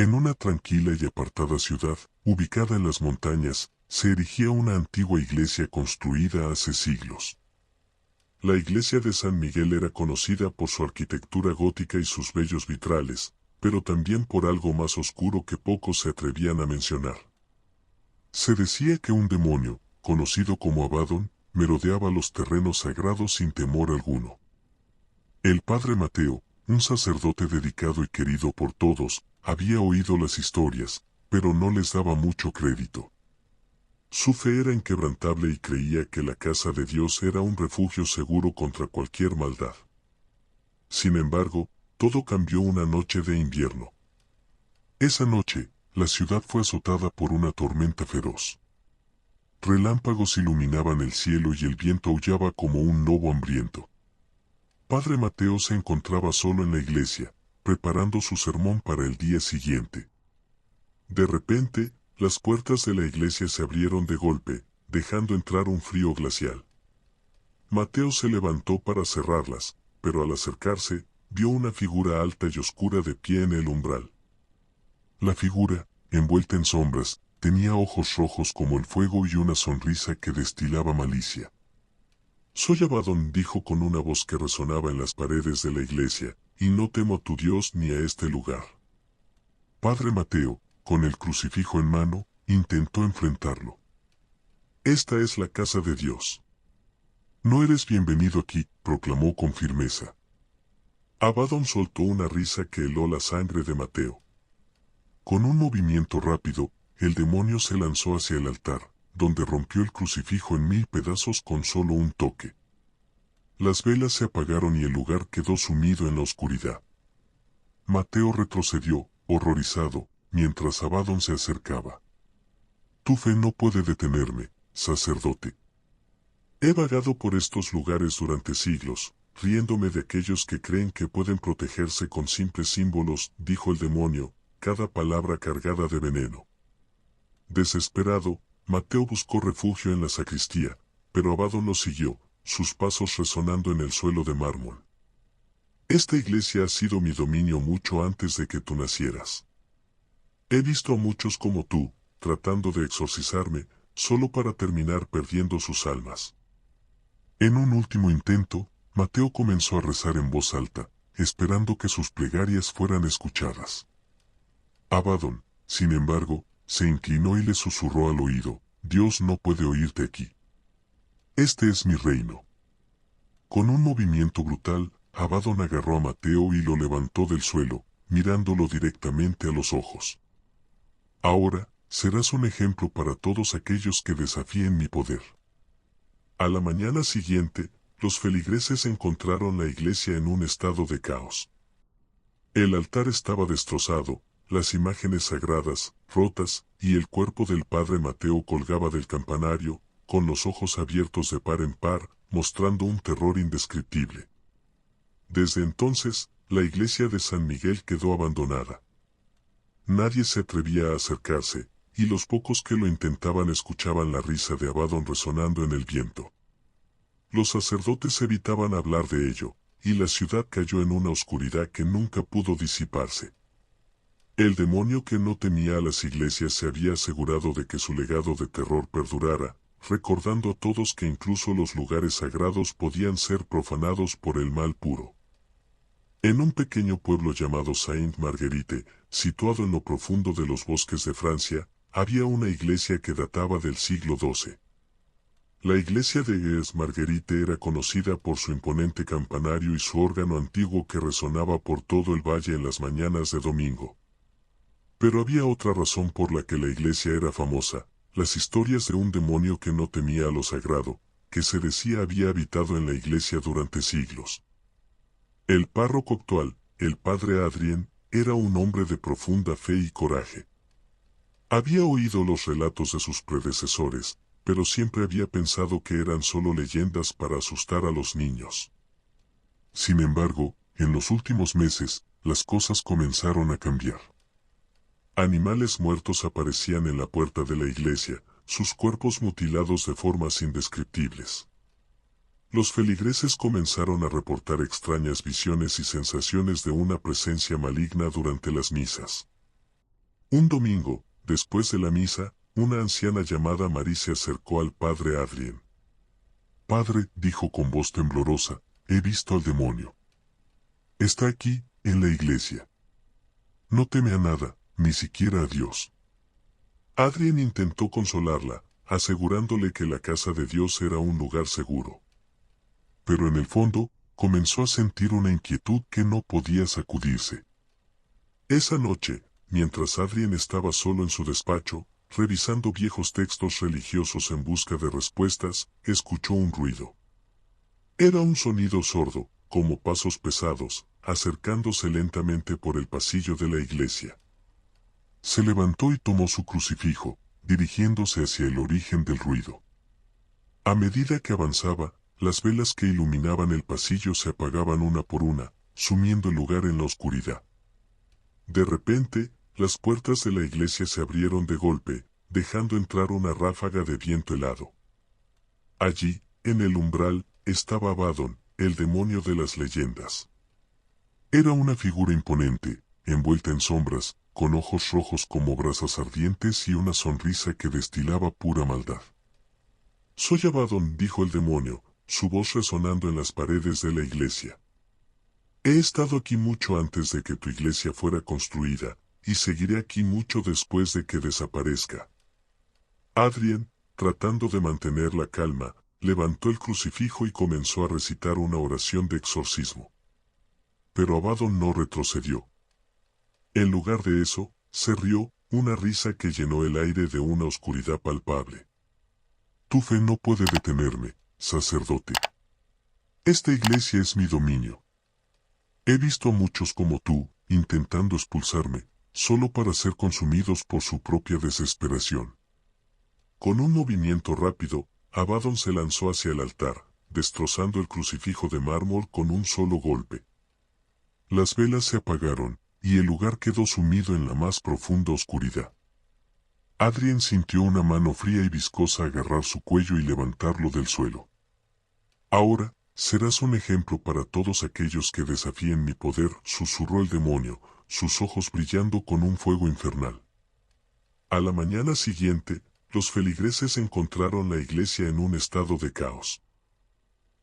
En una tranquila y apartada ciudad, ubicada en las montañas, se erigía una antigua iglesia construida hace siglos. La iglesia de San Miguel era conocida por su arquitectura gótica y sus bellos vitrales, pero también por algo más oscuro que pocos se atrevían a mencionar. Se decía que un demonio, conocido como Abaddon, merodeaba los terrenos sagrados sin temor alguno. El padre Mateo, un sacerdote dedicado y querido por todos, había oído las historias, pero no les daba mucho crédito. Su fe era inquebrantable y creía que la casa de Dios era un refugio seguro contra cualquier maldad. Sin embargo, todo cambió una noche de invierno. Esa noche, la ciudad fue azotada por una tormenta feroz. Relámpagos iluminaban el cielo y el viento aullaba como un lobo hambriento. Padre Mateo se encontraba solo en la iglesia, preparando su sermón para el día siguiente. De repente, las puertas de la iglesia se abrieron de golpe, dejando entrar un frío glacial. Mateo se levantó para cerrarlas, pero al acercarse, vio una figura alta y oscura de pie en el umbral. La figura, envuelta en sombras, tenía ojos rojos como el fuego y una sonrisa que destilaba malicia. «Soy Abaddon», dijo con una voz que resonaba en las paredes de la iglesia, «y no temo a tu Dios ni a este lugar». Padre Mateo, con el crucifijo en mano, intentó enfrentarlo. «Esta es la casa de Dios. No eres bienvenido aquí», proclamó con firmeza. Abaddon soltó una risa que heló la sangre de Mateo. Con un movimiento rápido, el demonio se lanzó hacia el altar, donde rompió el crucifijo en 1000 pedazos con solo un toque. Las velas se apagaron y el lugar quedó sumido en la oscuridad. Mateo retrocedió, horrorizado, mientras Abaddon se acercaba. «Tu fe no puede detenerme, sacerdote. He vagado por estos lugares durante siglos, riéndome de aquellos que creen que pueden protegerse con simples símbolos», dijo el demonio, cada palabra cargada de veneno. Desesperado, Mateo buscó refugio en la sacristía, pero Abaddon lo siguió, sus pasos resonando en el suelo de mármol. «Esta iglesia ha sido mi dominio mucho antes de que tú nacieras. He visto a muchos como tú, tratando de exorcizarme, solo para terminar perdiendo sus almas». En un último intento, Mateo comenzó a rezar en voz alta, esperando que sus plegarias fueran escuchadas. Abaddon, sin embargo, se inclinó y le susurró al oído: «Dios no puede oírte aquí. Este es mi reino». Con un movimiento brutal, Abaddon agarró a Mateo y lo levantó del suelo, mirándolo directamente a los ojos. «Ahora, serás un ejemplo para todos aquellos que desafíen mi poder». A la mañana siguiente, los feligreses encontraron la iglesia en un estado de caos. El altar estaba destrozado, las imágenes sagradas, rotas, y el cuerpo del padre Mateo colgaba del campanario, con los ojos abiertos de par en par, mostrando un terror indescriptible. Desde entonces, la iglesia de San Miguel quedó abandonada. Nadie se atrevía a acercarse, y los pocos que lo intentaban escuchaban la risa de Abaddon resonando en el viento. Los sacerdotes evitaban hablar de ello, y la ciudad cayó en una oscuridad que nunca pudo disiparse. El demonio que no temía a las iglesias se había asegurado de que su legado de terror perdurara, recordando a todos que incluso los lugares sagrados podían ser profanados por el mal puro. En un pequeño pueblo llamado Sainte-Marguerite, situado en lo profundo de los bosques de Francia, había una iglesia que databa del siglo XII. La iglesia de Sainte-Marguerite era conocida por su imponente campanario y su órgano antiguo que resonaba por todo el valle en las mañanas de domingo. Pero había otra razón por la que la iglesia era famosa: las historias de un demonio que no temía a lo sagrado, que se decía había habitado en la iglesia durante siglos. El párroco actual, el padre Adrien, era un hombre de profunda fe y coraje. Había oído los relatos de sus predecesores, pero siempre había pensado que eran solo leyendas para asustar a los niños. Sin embargo, en los últimos meses, las cosas comenzaron a cambiar. Animales muertos aparecían en la puerta de la iglesia, sus cuerpos mutilados de formas indescriptibles. Los feligreses comenzaron a reportar extrañas visiones y sensaciones de una presencia maligna durante las misas. Un domingo, después de la misa, una anciana llamada Marie se acercó al padre Adrien. «Padre», dijo con voz temblorosa, «he visto al demonio. Está aquí, en la iglesia. No teme a nada, ni siquiera a Dios». Adrien intentó consolarla, asegurándole que la casa de Dios era un lugar seguro. Pero en el fondo, comenzó a sentir una inquietud que no podía sacudirse. Esa noche, mientras Adrien estaba solo en su despacho, revisando viejos textos religiosos en busca de respuestas, escuchó un ruido. Era un sonido sordo, como pasos pesados, acercándose lentamente por el pasillo de la iglesia. Se levantó y tomó su crucifijo, dirigiéndose hacia el origen del ruido. A medida que avanzaba, las velas que iluminaban el pasillo se apagaban una por una, sumiendo el lugar en la oscuridad. De repente, las puertas de la iglesia se abrieron de golpe, dejando entrar una ráfaga de viento helado. Allí, en el umbral, estaba Abaddon, el demonio de las leyendas. Era una figura imponente, envuelta en sombras, con ojos rojos como brasas ardientes y una sonrisa que destilaba pura maldad. «Soy Abaddon», dijo el demonio, su voz resonando en las paredes de la iglesia. «He estado aquí mucho antes de que tu iglesia fuera construida, y seguiré aquí mucho después de que desaparezca». Adrien, tratando de mantener la calma, levantó el crucifijo y comenzó a recitar una oración de exorcismo. Pero Abaddon no retrocedió. En lugar de eso, se rió, una risa que llenó el aire de una oscuridad palpable. «Tu fe no puede detenerme, sacerdote. Esta iglesia es mi dominio. He visto a muchos como tú, intentando expulsarme, solo para ser consumidos por su propia desesperación». Con un movimiento rápido, Abaddon se lanzó hacia el altar, destrozando el crucifijo de mármol con un solo golpe. Las velas se apagaron, y el lugar quedó sumido en la más profunda oscuridad. Adrien sintió una mano fría y viscosa agarrar su cuello y levantarlo del suelo. «Ahora, serás un ejemplo para todos aquellos que desafíen mi poder», susurró el demonio, sus ojos brillando con un fuego infernal. A la mañana siguiente, los feligreses encontraron la iglesia en un estado de caos.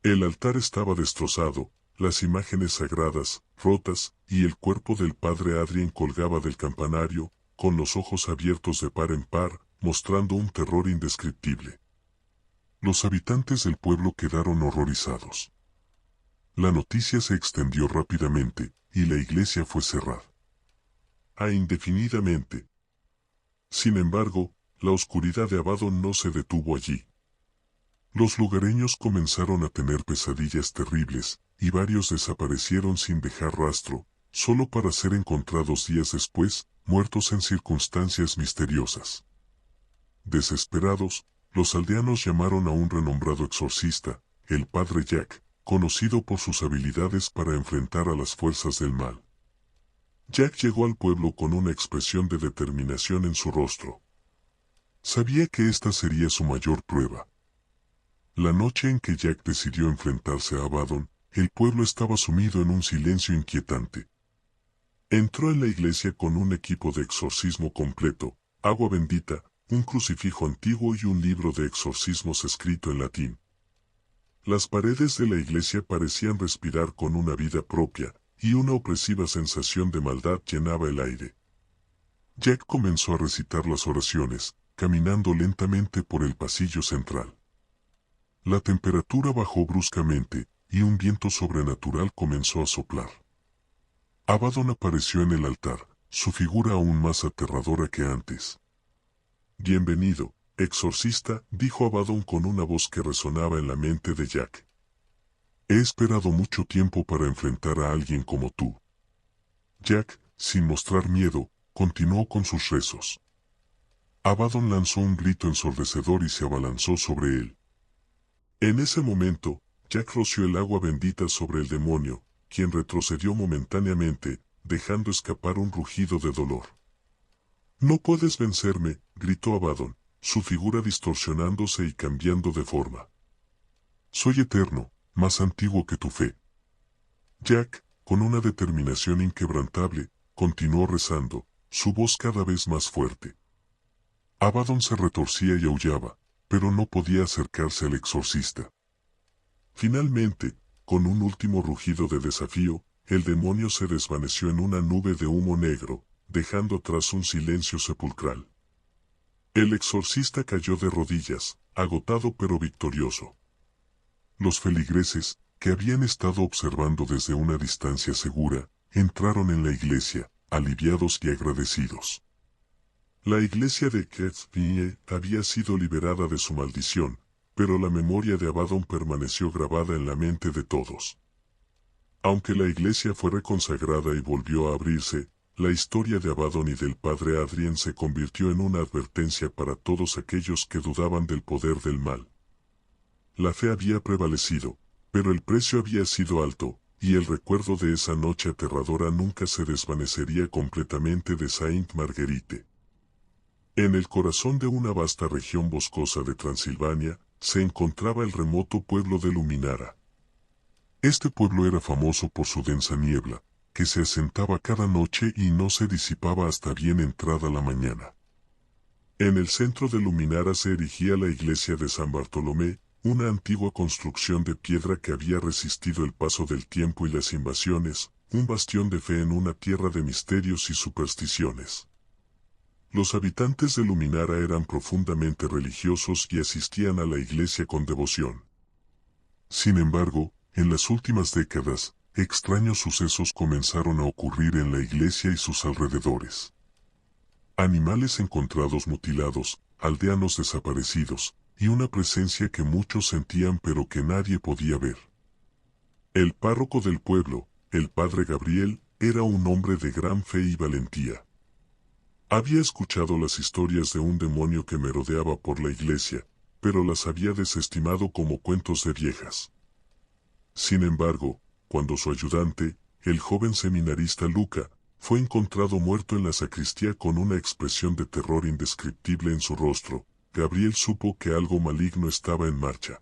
El altar estaba destrozado, las imágenes sagradas, rotas, y el cuerpo del padre Adrien colgaba del campanario, con los ojos abiertos de par en par, mostrando un terror indescriptible. Los habitantes del pueblo quedaron horrorizados. La noticia se extendió rápidamente, y la iglesia fue cerrada. Indefinidamente. Sin embargo, la oscuridad de Abaddon no se detuvo allí. Los lugareños comenzaron a tener pesadillas terribles, y varios desaparecieron sin dejar rastro, solo para ser encontrados días después, muertos en circunstancias misteriosas. Desesperados, los aldeanos llamaron a un renombrado exorcista, el padre Jack, conocido por sus habilidades para enfrentar a las fuerzas del mal. Jack llegó al pueblo con una expresión de determinación en su rostro. Sabía que esta sería su mayor prueba. La noche en que Jack decidió enfrentarse a Abaddon, el pueblo estaba sumido en un silencio inquietante. Entró en la iglesia con un equipo de exorcismo completo, agua bendita, un crucifijo antiguo y un libro de exorcismos escrito en latín. Las paredes de la iglesia parecían respirar con una vida propia, y una opresiva sensación de maldad llenaba el aire. Jack comenzó a recitar las oraciones, caminando lentamente por el pasillo central. La temperatura bajó bruscamente, y un viento sobrenatural comenzó a soplar. Abaddon apareció en el altar, su figura aún más aterradora que antes. «Bienvenido, exorcista», dijo Abaddon con una voz que resonaba en la mente de Jack. «He esperado mucho tiempo para enfrentar a alguien como tú». Jack, sin mostrar miedo, continuó con sus rezos. Abaddon lanzó un grito ensordecedor y se abalanzó sobre él. En ese momento, Jack roció el agua bendita sobre el demonio, quien retrocedió momentáneamente, dejando escapar un rugido de dolor. «No puedes vencerme», gritó Abaddon, su figura distorsionándose y cambiando de forma. «Soy eterno, más antiguo que tu fe». Jack, con una determinación inquebrantable, continuó rezando, su voz cada vez más fuerte. Abaddon se retorcía y aullaba, pero no podía acercarse al exorcista. Finalmente, con un último rugido de desafío, el demonio se desvaneció en una nube de humo negro, dejando atrás un silencio sepulcral. El exorcista cayó de rodillas, agotado pero victorioso. Los feligreses, que habían estado observando desde una distancia segura, entraron en la iglesia, aliviados y agradecidos. La iglesia de Kethville había sido liberada de su maldición, pero la memoria de Abaddon permaneció grabada en la mente de todos. Aunque la iglesia fue reconsagrada y volvió a abrirse, la historia de Abaddon y del padre Adrien se convirtió en una advertencia para todos aquellos que dudaban del poder del mal. La fe había prevalecido, pero el precio había sido alto, y el recuerdo de esa noche aterradora nunca se desvanecería completamente de Saint Marguerite. En el corazón de una vasta región boscosa de Transilvania, se encontraba el remoto pueblo de Luminara. Este pueblo era famoso por su densa niebla, que se asentaba cada noche y no se disipaba hasta bien entrada la mañana. En el centro de Luminara se erigía la iglesia de San Bartolomé, una antigua construcción de piedra que había resistido el paso del tiempo y las invasiones, un bastión de fe en una tierra de misterios y supersticiones. Los habitantes de Luminara eran profundamente religiosos y asistían a la iglesia con devoción. Sin embargo, en las últimas décadas, extraños sucesos comenzaron a ocurrir en la iglesia y sus alrededores. Animales encontrados mutilados, aldeanos desaparecidos, y una presencia que muchos sentían pero que nadie podía ver. El párroco del pueblo, el padre Gabriel, era un hombre de gran fe y valentía. Había escuchado las historias de un demonio que merodeaba por la iglesia, pero las había desestimado como cuentos de viejas. Sin embargo, cuando su ayudante, el joven seminarista Luca, fue encontrado muerto en la sacristía con una expresión de terror indescriptible en su rostro, Gabriel supo que algo maligno estaba en marcha.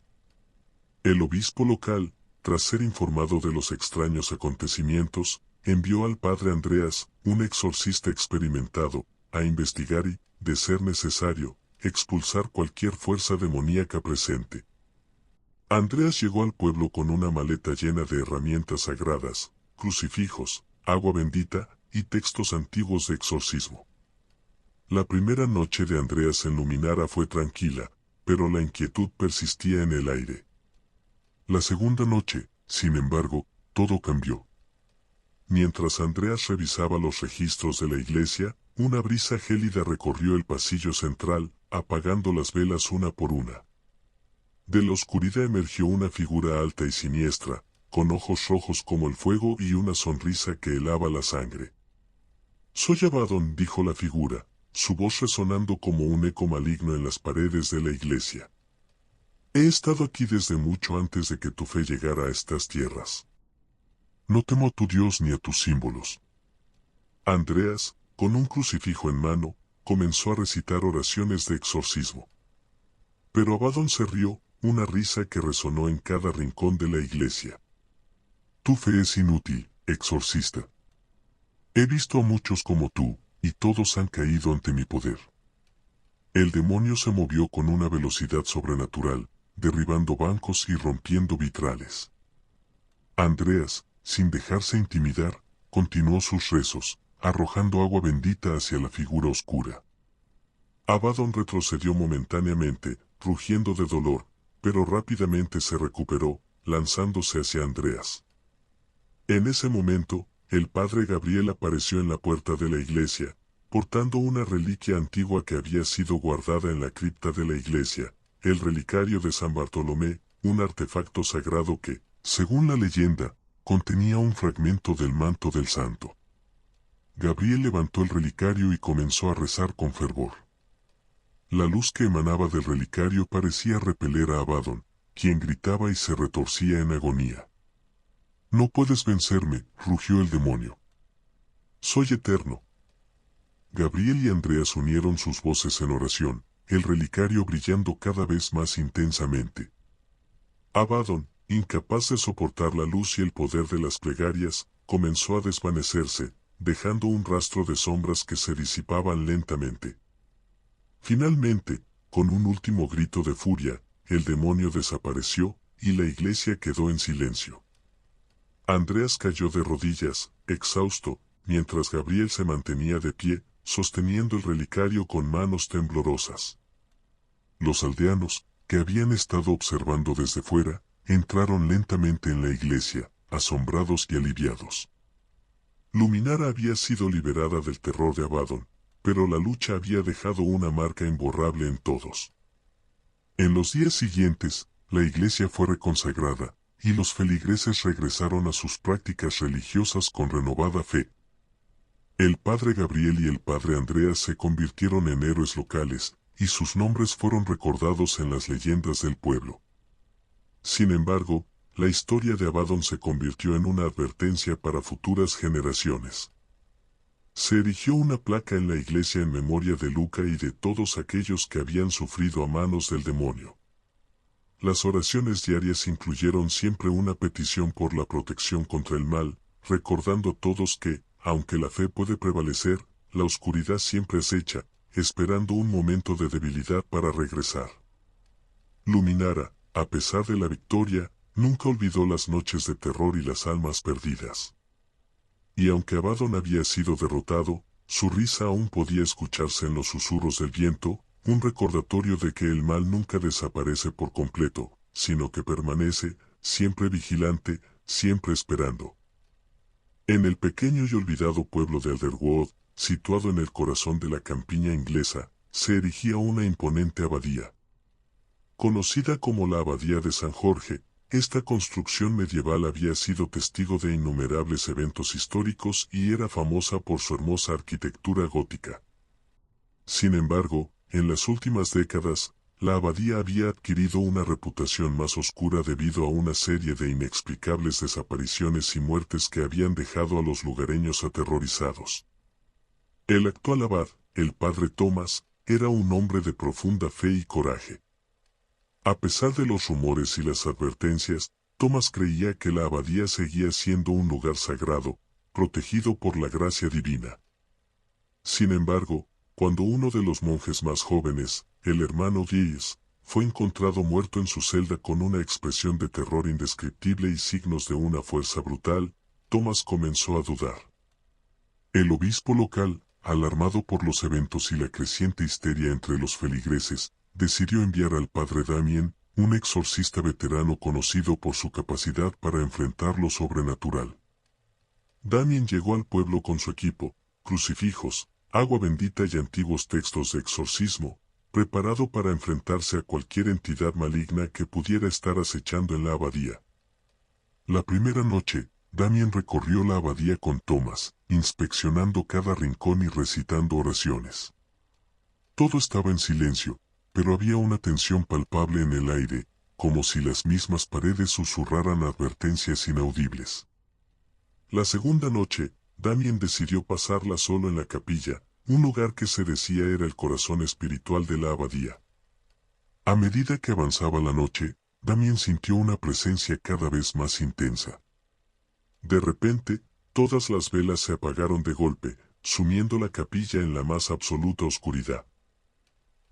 El obispo local, tras ser informado de los extraños acontecimientos, envió al padre Andreas, un exorcista experimentado, a investigar y, de ser necesario, expulsar cualquier fuerza demoníaca presente. Andreas llegó al pueblo con una maleta llena de herramientas sagradas, crucifijos, agua bendita y textos antiguos de exorcismo. La primera noche de Andreas en Luminara fue tranquila, pero la inquietud persistía en el aire. La segunda noche, sin embargo, todo cambió. Mientras Andreas revisaba los registros de la iglesia, una brisa gélida recorrió el pasillo central, apagando las velas una por una. De la oscuridad emergió una figura alta y siniestra, con ojos rojos como el fuego y una sonrisa que helaba la sangre. «Soy Abaddon», dijo la figura, su voz resonando como un eco maligno en las paredes de la iglesia. «He estado aquí desde mucho antes de que tu fe llegara a estas tierras. No temo a tu Dios ni a tus símbolos». Andreas, con un crucifijo en mano, comenzó a recitar oraciones de exorcismo. Pero Abaddon se rió, una risa que resonó en cada rincón de la iglesia. «Tu fe es inútil, exorcista. He visto a muchos como tú, y todos han caído ante mi poder». El demonio se movió con una velocidad sobrenatural, derribando bancos y rompiendo vitrales. Andreas, sin dejarse intimidar, continuó sus rezos, arrojando agua bendita hacia la figura oscura. Abaddon retrocedió momentáneamente, rugiendo de dolor, pero rápidamente se recuperó, lanzándose hacia Andreas. En ese momento, el padre Gabriel apareció en la puerta de la iglesia, portando una reliquia antigua que había sido guardada en la cripta de la iglesia, el relicario de San Bartolomé, un artefacto sagrado que, según la leyenda, contenía un fragmento del manto del santo. Gabriel levantó el relicario y comenzó a rezar con fervor. La luz que emanaba del relicario parecía repeler a Abaddon, quien gritaba y se retorcía en agonía. «No puedes vencerme», rugió el demonio. «Soy eterno». Gabriel y Andreas unieron sus voces en oración, el relicario brillando cada vez más intensamente. Abaddon, incapaz de soportar la luz y el poder de las plegarias, comenzó a desvanecerse, dejando un rastro de sombras que se disipaban lentamente. Finalmente, con un último grito de furia, el demonio desapareció, y la iglesia quedó en silencio. Andreas cayó de rodillas, exhausto, mientras Gabriel se mantenía de pie, sosteniendo el relicario con manos temblorosas. Los aldeanos, que habían estado observando desde fuera, entraron lentamente en la iglesia, asombrados y aliviados. Luminara había sido liberada del terror de Abaddon, pero la lucha había dejado una marca imborrable en todos. En los días siguientes, la iglesia fue reconsagrada, y los feligreses regresaron a sus prácticas religiosas con renovada fe. El padre Gabriel y el padre Andreas se convirtieron en héroes locales, y sus nombres fueron recordados en las leyendas del pueblo. Sin embargo, la historia de Abaddon se convirtió en una advertencia para futuras generaciones. Se erigió una placa en la iglesia en memoria de Luca y de todos aquellos que habían sufrido a manos del demonio. Las oraciones diarias incluyeron siempre una petición por la protección contra el mal, recordando a todos que, aunque la fe puede prevalecer, la oscuridad siempre acecha, esperando un momento de debilidad para regresar. Luminara, a pesar de la victoria, nunca olvidó las noches de terror y las almas perdidas. Y aunque Abaddon había sido derrotado, su risa aún podía escucharse en los susurros del viento, un recordatorio de que el mal nunca desaparece por completo, sino que permanece, siempre vigilante, siempre esperando. En el pequeño y olvidado pueblo de Alderwood, situado en el corazón de la campiña inglesa, se erigía una imponente abadía. Conocida como la Abadía de San Jorge, esta construcción medieval había sido testigo de innumerables eventos históricos y era famosa por su hermosa arquitectura gótica. Sin embargo, en las últimas décadas, la abadía había adquirido una reputación más oscura debido a una serie de inexplicables desapariciones y muertes que habían dejado a los lugareños aterrorizados. El actual abad, el padre Thomas, era un hombre de profunda fe y coraje. A pesar de los rumores y las advertencias, Thomas creía que la abadía seguía siendo un lugar sagrado, protegido por la gracia divina. Sin embargo, cuando uno de los monjes más jóvenes, el hermano Giles, fue encontrado muerto en su celda con una expresión de terror indescriptible y signos de una fuerza brutal, Thomas comenzó a dudar. El obispo local, alarmado por los eventos y la creciente histeria entre los feligreses, decidió enviar al padre Damien, un exorcista veterano conocido por su capacidad para enfrentar lo sobrenatural. Damien llegó al pueblo con su equipo, crucifijos, agua bendita y antiguos textos de exorcismo, preparado para enfrentarse a cualquier entidad maligna que pudiera estar acechando en la abadía. La primera noche, Damien recorrió la abadía con Thomas, inspeccionando cada rincón y recitando oraciones. Todo estaba en silencio, pero había una tensión palpable en el aire, como si las mismas paredes susurraran advertencias inaudibles. La segunda noche, Damien decidió pasarla solo en la capilla, un lugar que se decía era el corazón espiritual de la abadía. A medida que avanzaba la noche, Damien sintió una presencia cada vez más intensa. De repente, todas las velas se apagaron de golpe, sumiendo la capilla en la más absoluta oscuridad.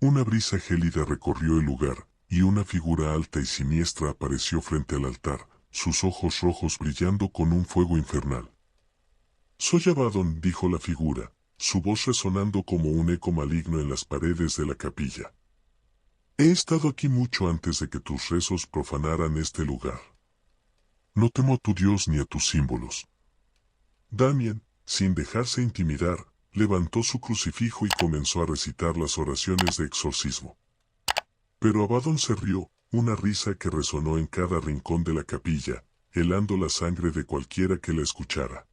Una brisa gélida recorrió el lugar, y una figura alta y siniestra apareció frente al altar, sus ojos rojos brillando con un fuego infernal. «Soy Abaddon», dijo la figura, su voz resonando como un eco maligno en las paredes de la capilla. «He estado aquí mucho antes de que tus rezos profanaran este lugar. No temo a tu Dios ni a tus símbolos». Damien, sin dejarse intimidar, levantó su crucifijo y comenzó a recitar las oraciones de exorcismo. Pero Abaddon se rió, una risa que resonó en cada rincón de la capilla, helando la sangre de cualquiera que la escuchara.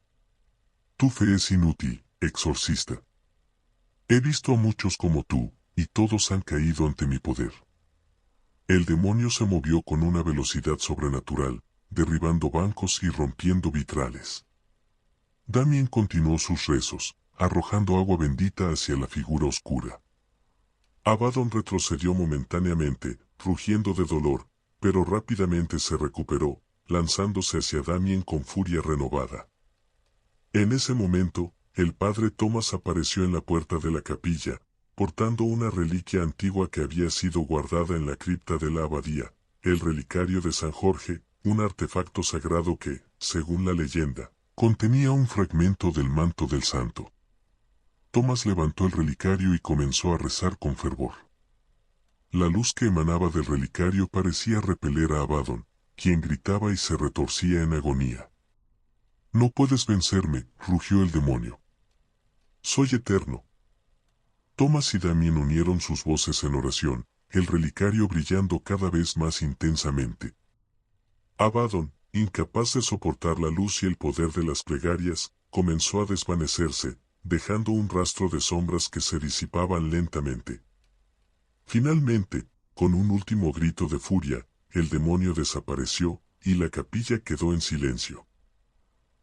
«Tu fe es inútil, exorcista. He visto a muchos como tú, y todos han caído ante mi poder». El demonio se movió con una velocidad sobrenatural, derribando bancos y rompiendo vitrales. Damien continuó sus rezos, arrojando agua bendita hacia la figura oscura. Abaddon retrocedió momentáneamente, rugiendo de dolor, pero rápidamente se recuperó, lanzándose hacia Damien con furia renovada. En ese momento, el padre Thomas apareció en la puerta de la capilla, portando una reliquia antigua que había sido guardada en la cripta de la abadía, el relicario de San Jorge, un artefacto sagrado que, según la leyenda, contenía un fragmento del manto del santo. Thomas levantó el relicario y comenzó a rezar con fervor. La luz que emanaba del relicario parecía repeler a Abaddon, quien gritaba y se retorcía en agonía. «No puedes vencerme», rugió el demonio. «Soy eterno». Thomas y Damien unieron sus voces en oración, el relicario brillando cada vez más intensamente. Abaddon, incapaz de soportar la luz y el poder de las plegarias, comenzó a desvanecerse, dejando un rastro de sombras que se disipaban lentamente. Finalmente, con un último grito de furia, el demonio desapareció, y la capilla quedó en silencio.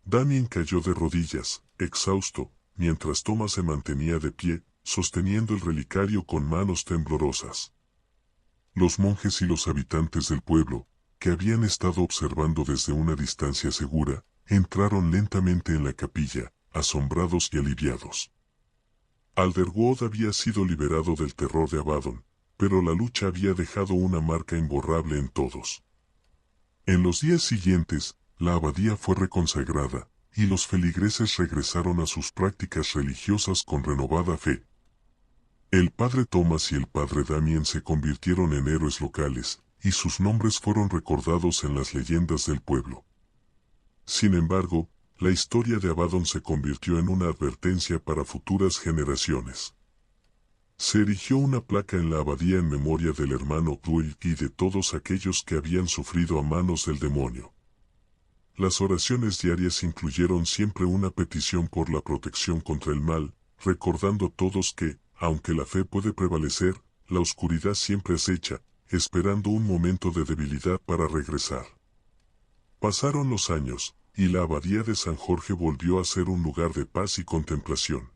Damien cayó de rodillas, exhausto, mientras Thomas se mantenía de pie, sosteniendo el relicario con manos temblorosas. Los monjes y los habitantes del pueblo, que habían estado observando desde una distancia segura, entraron lentamente en la capilla, asombrados y aliviados. Alderwood había sido liberado del terror de Abaddon, pero la lucha había dejado una marca imborrable en todos. En los días siguientes, la abadía fue reconsagrada, y los feligreses regresaron a sus prácticas religiosas con renovada fe. El padre Thomas y el padre Damien se convirtieron en héroes locales, y sus nombres fueron recordados en las leyendas del pueblo. Sin embargo, la historia de Abaddon se convirtió en una advertencia para futuras generaciones. Se erigió una placa en la abadía en memoria del hermano Druid y de todos aquellos que habían sufrido a manos del demonio. Las oraciones diarias incluyeron siempre una petición por la protección contra el mal, recordando todos que, aunque la fe puede prevalecer, la oscuridad siempre acecha, esperando un momento de debilidad para regresar. Pasaron los años, y la abadía de San Jorge volvió a ser un lugar de paz y contemplación.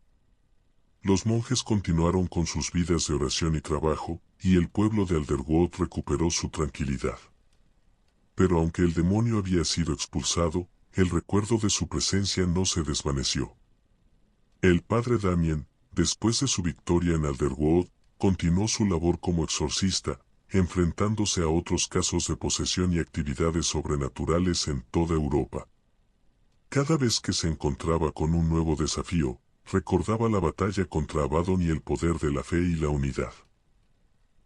Los monjes continuaron con sus vidas de oración y trabajo, y el pueblo de Alderwood recuperó su tranquilidad. Pero aunque el demonio había sido expulsado, el recuerdo de su presencia no se desvaneció. El padre Damien, después de su victoria en Alderwood, continuó su labor como exorcista, enfrentándose a otros casos de posesión y actividades sobrenaturales en toda Europa. Cada vez que se encontraba con un nuevo desafío, recordaba la batalla contra Abaddon y el poder de la fe y la unidad.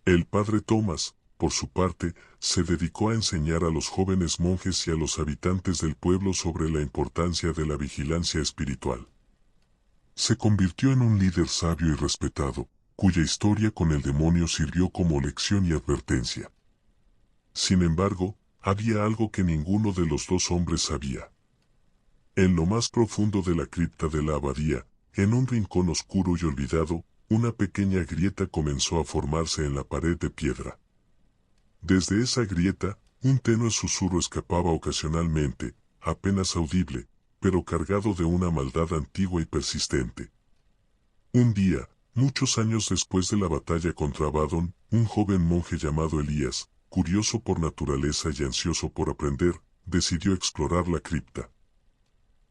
El padre Thomas, por su parte, se dedicó a enseñar a los jóvenes monjes y a los habitantes del pueblo sobre la importancia de la vigilancia espiritual. Se convirtió en un líder sabio y respetado, cuya historia con el demonio sirvió como lección y advertencia. Sin embargo, había algo que ninguno de los dos hombres sabía. En lo más profundo de la cripta de la abadía, en un rincón oscuro y olvidado, una pequeña grieta comenzó a formarse en la pared de piedra. Desde esa grieta, un tenue susurro escapaba ocasionalmente, apenas audible, pero cargado de una maldad antigua y persistente. Un día, muchos años después de la batalla contra Abaddon, un joven monje llamado Elías, curioso por naturaleza y ansioso por aprender, decidió explorar la cripta.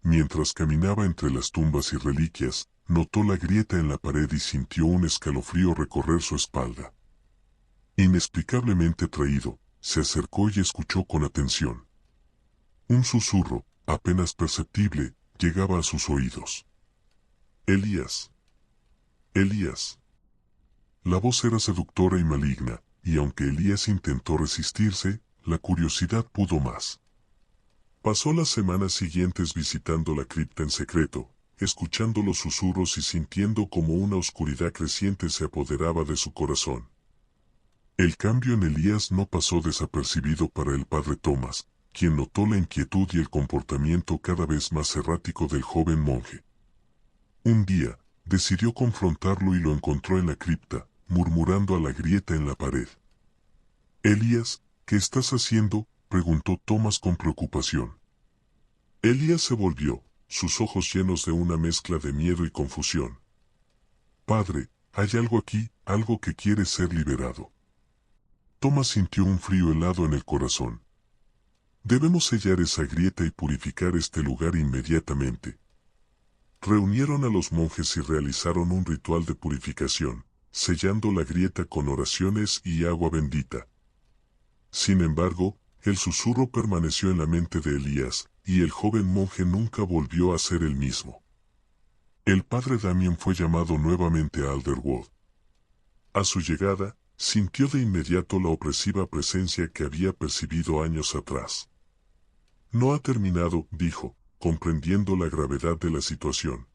Mientras caminaba entre las tumbas y reliquias, notó la grieta en la pared y sintió un escalofrío recorrer su espalda. Inexplicablemente atraído, se acercó y escuchó con atención. Un susurro, apenas perceptible, llegaba a sus oídos. «Elías. Elías». La voz era seductora y maligna, y aunque Elías intentó resistirse, la curiosidad pudo más. Pasó las semanas siguientes visitando la cripta en secreto, escuchando los susurros y sintiendo como una oscuridad creciente se apoderaba de su corazón. El cambio en Elías no pasó desapercibido para el padre Thomas, quien notó la inquietud y el comportamiento cada vez más errático del joven monje. Un día, decidió confrontarlo y lo encontró en la cripta, murmurando a la grieta en la pared. «Elías, ¿qué estás haciendo?», preguntó Thomas con preocupación. Elías se volvió, sus ojos llenos de una mezcla de miedo y confusión. «Padre, hay algo aquí, algo que quiere ser liberado». Thomas sintió un frío helado en el corazón. «Debemos sellar esa grieta y purificar este lugar inmediatamente». Reunieron a los monjes y realizaron un ritual de purificación, sellando la grieta con oraciones y agua bendita. Sin embargo, el susurro permaneció en la mente de Elías, y el joven monje nunca volvió a ser el mismo. El padre Damien fue llamado nuevamente a Alderwood. A su llegada, sintió de inmediato la opresiva presencia que había percibido años atrás. No ha terminado, dijo, comprendiendo la gravedad de la situación.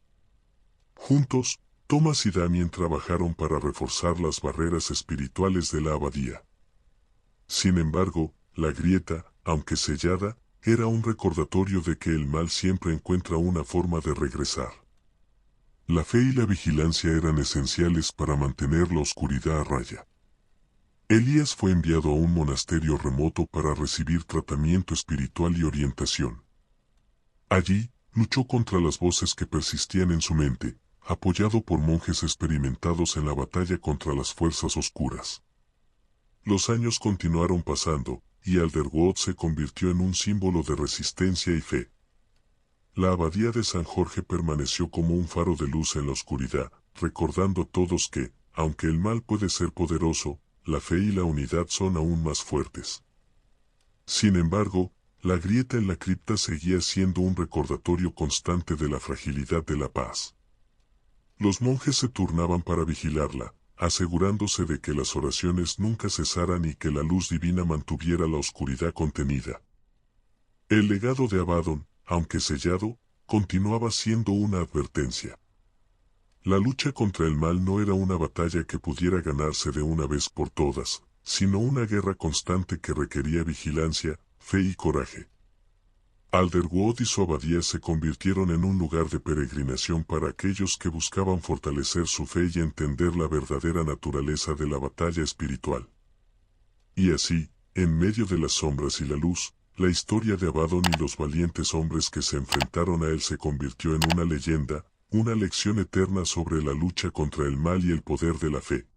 Juntos, Thomas y Damien trabajaron para reforzar las barreras espirituales de la abadía. Sin embargo, la grieta, aunque sellada, era un recordatorio de que el mal siempre encuentra una forma de regresar. La fe y la vigilancia eran esenciales para mantener la oscuridad a raya. Elías fue enviado a un monasterio remoto para recibir tratamiento espiritual y orientación. Allí, luchó contra las voces que persistían en su mente, apoyado por monjes experimentados en la batalla contra las fuerzas oscuras. Los años continuaron pasando, y Alderwood se convirtió en un símbolo de resistencia y fe. La abadía de San Jorge permaneció como un faro de luz en la oscuridad, recordando a todos que, aunque el mal puede ser poderoso, la fe y la unidad son aún más fuertes. Sin embargo, la grieta en la cripta seguía siendo un recordatorio constante de la fragilidad de la paz. Los monjes se turnaban para vigilarla, asegurándose de que las oraciones nunca cesaran y que la luz divina mantuviera la oscuridad contenida. El legado de Abaddon, aunque sellado, continuaba siendo una advertencia. La lucha contra el mal no era una batalla que pudiera ganarse de una vez por todas, sino una guerra constante que requería vigilancia, fe y coraje. Alderwood y su abadía se convirtieron en un lugar de peregrinación para aquellos que buscaban fortalecer su fe y entender la verdadera naturaleza de la batalla espiritual. Y así, en medio de las sombras y la luz, la historia de Abaddon y los valientes hombres que se enfrentaron a él se convirtió en una leyenda, una lección eterna sobre la lucha contra el mal y el poder de la fe.